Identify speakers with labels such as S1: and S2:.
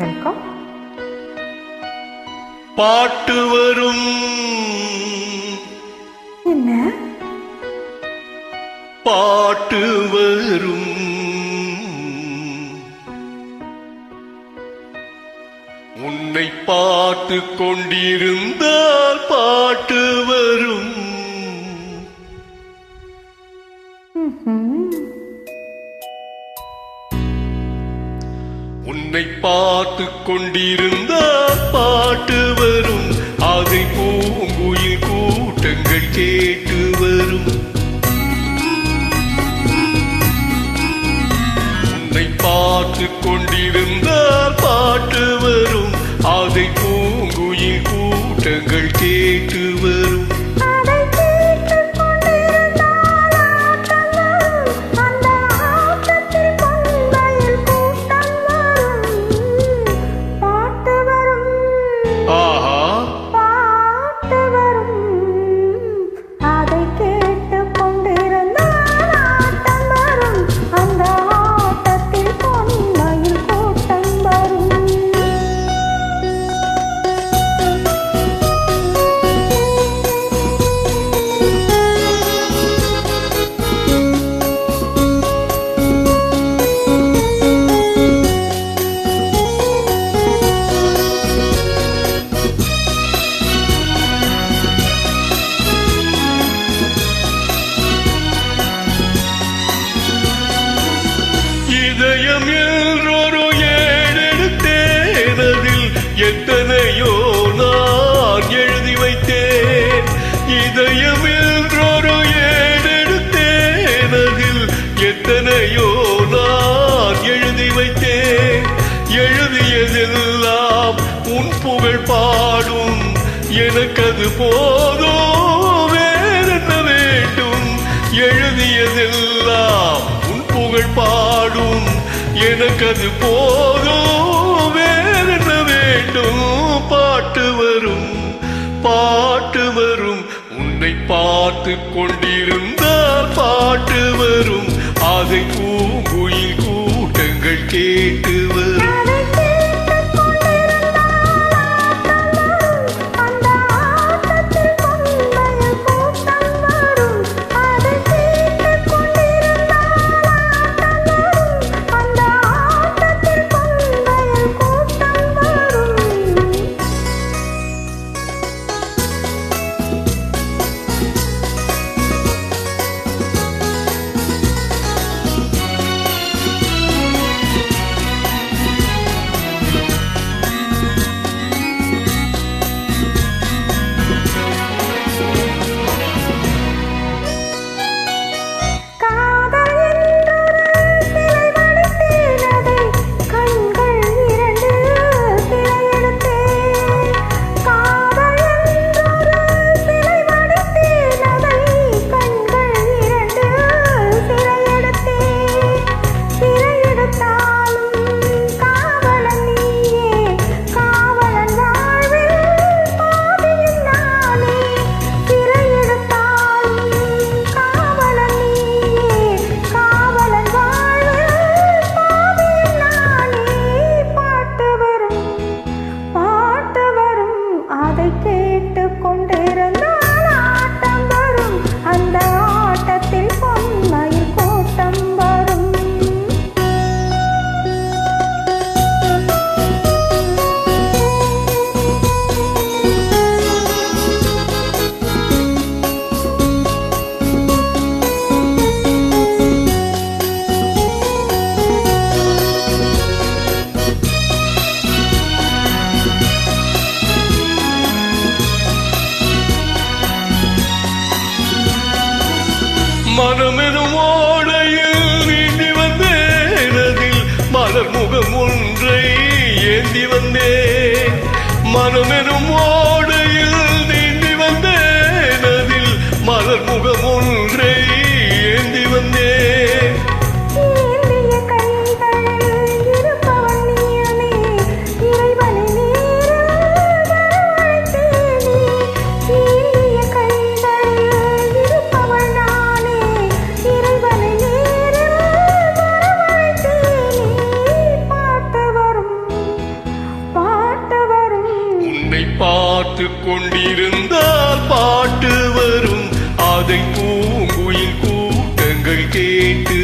S1: Welcome.
S2: பாட்டு வரும்.
S1: என்ன
S2: பாட்டு வரும்? உன்னை பார்த்து கொண்டிருந்தால் பாட்டு வரும். உன்னை பார்த்து கொண்டிருந்தால் பாட்டு வரும். அதை பூங்குயில் கூட்டங்கள் கேட்டு வரும். உன்னை பார்த்து கொண்டிருந்தால் பாட்டு வரும். அதை பூங்குயில் கூட்டங்கள் கேட்டு வரும். இதயம் என்றொரு ஏடெடுத்தேனதில் எத்தனையோ நான் எழுதி வைத்தேன். இதயம் என்றொரு ஏடெடுத்தேனதில் எத்தனையோ நான் எழுதி வைத்தேன். எழுதியதெல்லாம் உன் புகழ் பாடும். எனக்கது போதும், வேறென்ன வேண்டும்? எழுதியதெல்லாம் புகழ் பாடும். எனக்கது போதும், வேறென்ன வேண்டும்? பாட்டு வரும், பாட்டு வரும். உன்னை பார்த்து கொண்டிருந்தால் பாட்டு வரும். அதை பூங்குயில் கூட்டங்கள் கேட்டு வரும். மனமெனும் ஓடையில் நீந்தி வந்தேனதில் மலர் முகம் ஒன்றை ஏந்தி வந்தேன். மனமெனும் ஓடையில் நீந்தி வந்தேனதில் மலர் முகம் ஒன்றை ஏந்தி வந்தேன். கொண்டிருந்தால் பாட்டு வரும் அதை பூங்குயில் கூட்டங்கள் கேட்டு